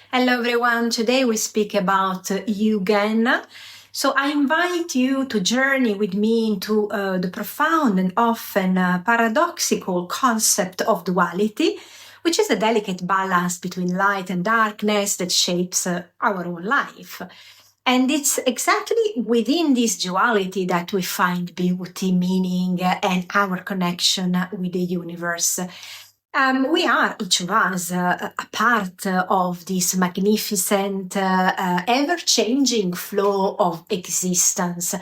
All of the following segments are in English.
Hello everyone, today we speak about Yugen. So I invite you to journey with me into the profound and often paradoxical concept of duality, which is a delicate balance between light and darkness that shapes our own life. And it's exactly within this duality that we find beauty, meaning, and our connection with the universe. We are, each of us, a part of this magnificent, ever-changing flow of existence,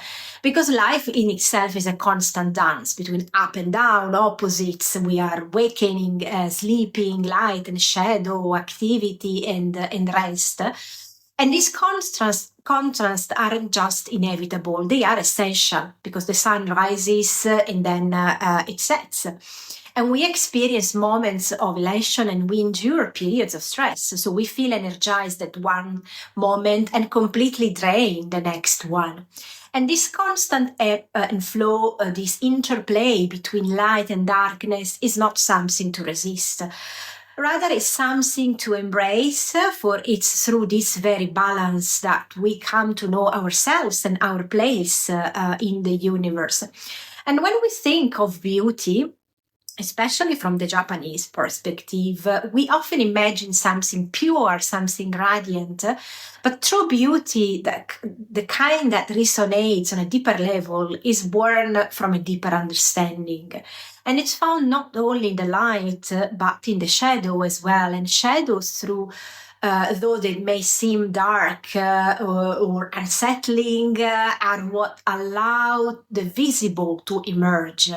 because life in itself is a constant dance between up and down, opposites. We are awakening, sleeping, light and shadow, activity and rest. And these contrasts aren't just inevitable, they are essential, because the sun rises and then it sets. And we experience moments of elation and we endure periods of stress. So we feel energized at one moment and completely drained the next one. And this constant ebb and flow, this interplay between light and darkness is not something to resist. Rather, it's something to embrace, for it's through this very balance that we come to know ourselves and our place in the universe. And when we think of beauty, especially from the Japanese perspective, we often imagine something pure, something radiant, but true beauty, the kind that resonates on a deeper level, is born from a deeper understanding. And it's found not only in the light, but in the shadow as well. And shadows through though they may seem dark or unsettling, are what allow the visible to emerge.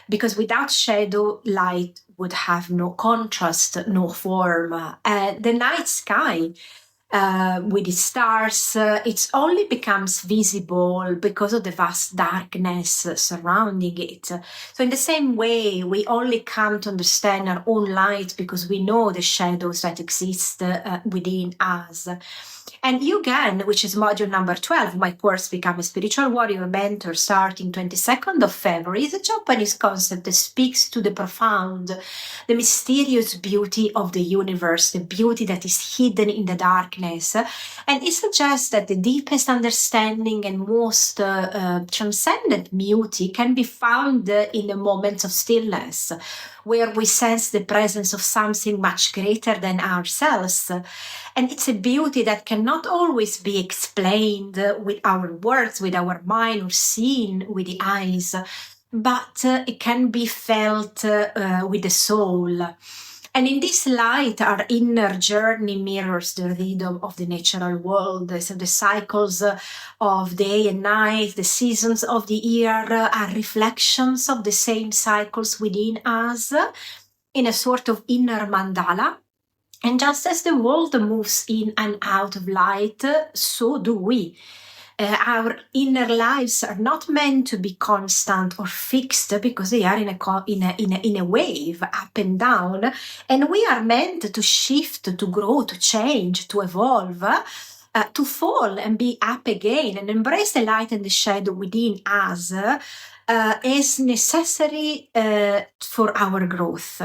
Because without shadow, light would have no contrast, no form. The night sky, with its stars, it only becomes visible because of the vast darkness surrounding it. So in the same way, we only come to understand our own light because we know the shadows that exist within us. And Yugen, which is module number 12, my course Become a Spiritual Warrior Mentor, starting 22nd of February, is a Japanese concept that speaks to the profound, the mysterious beauty of the universe, the beauty that is hidden in the darkness. And it suggests that the deepest understanding and most transcendent beauty can be found in the moments of stillness, where we sense the presence of something much greater than ourselves. And it's a beauty that cannot always be explained with our words, with our mind, or seen with the eyes, but it can be felt with the soul. And in this light, our inner journey mirrors the rhythm of the natural world. So the cycles of day and night, the seasons of the year are reflections of the same cycles within us in a sort of inner mandala. And just as the world moves in and out of light, so do we. Our inner lives are not meant to be constant or fixed because they are in a wave, up and down, and we are meant to shift, to grow, to change, to evolve, to fall and be up again, and embrace the light and the shadow within us. Is necessary for our growth,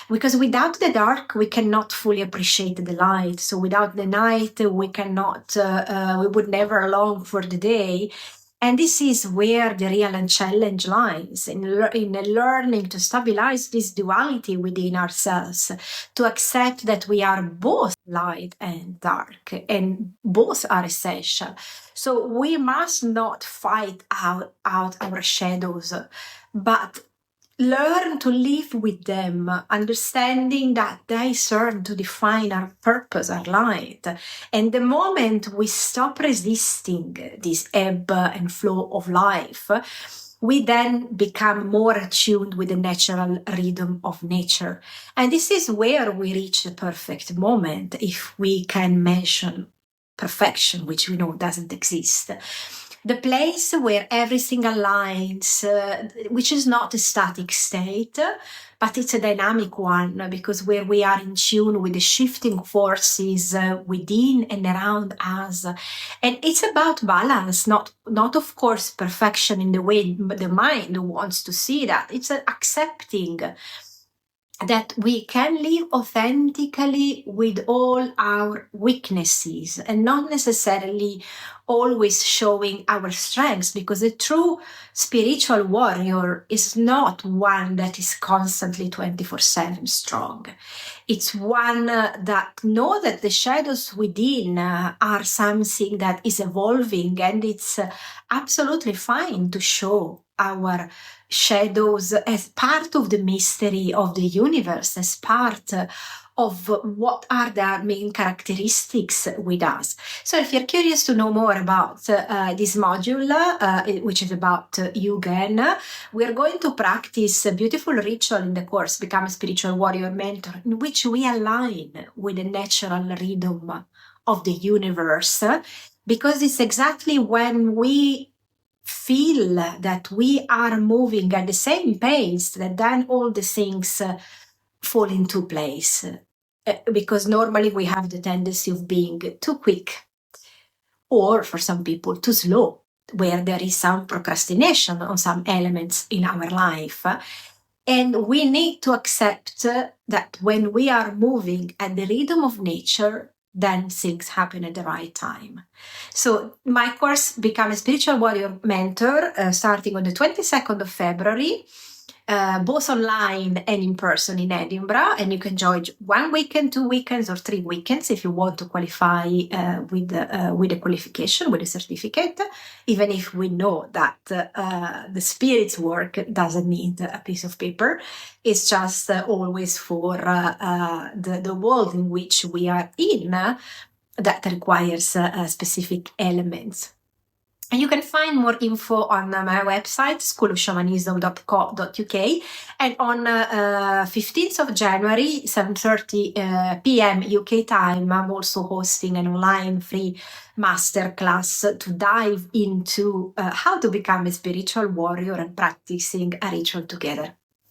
because without the dark we cannot fully appreciate the light. So without the night we cannot, we would never long for the day. And this is where the real challenge lies, in learning to stabilize this duality within ourselves, to accept that we are both light and dark, and both are essential. So we must not fight out our shadows, but learn to live with them, understanding that they serve to define our purpose, our light. And the moment we stop resisting this ebb and flow of life, we then become more attuned with the natural rhythm of nature. And this is where we reach the perfect moment, if we can mention perfection, which we know doesn't exist. The place where everything aligns, which is not a static state, but it's a dynamic one, because where we are in tune with the shifting forces within and around us. And it's about balance, not of course perfection in the way the mind wants to see that. It's accepting that we can live authentically with all our weaknesses and not necessarily always showing our strengths, because a true spiritual warrior is not one that is constantly 24/7 strong. It's one that know that the shadows within are something that is evolving, and it's absolutely fine to show our shadows as part of the mystery of the universe, as part of what are their main characteristics with us. So if you're curious to know more about this module, which is about Yugen, we are going to practice a beautiful ritual in the course, Become a Spiritual Warrior Mentor, in which we align with the natural rhythm of the universe, because it's exactly when we feel that we are moving at the same pace that then all the things fall into place. Because normally we have the tendency of being too quick, or for some people too slow, where there is some procrastination on some elements in our life. And we need to accept that when we are moving at the rhythm of nature, then things happen at the right time. So my course, Become a Spiritual Warrior Mentor, starting on the 22nd of February, both online and in person in Edinburgh. And you can join 1 weekend, 2 weekends, or 3 weekends if you want to qualify with the qualification, with a certificate, even if we know that the spirit's work doesn't need a piece of paper. It's just always for the world in which we are in that requires specific elements. And you can find more info on my website, schoolofshamanism.co.uk. And on 15th of January, 7:30 p.m. UK time, I'm also hosting an online free masterclass to dive into how to become a spiritual warrior and practicing a ritual together.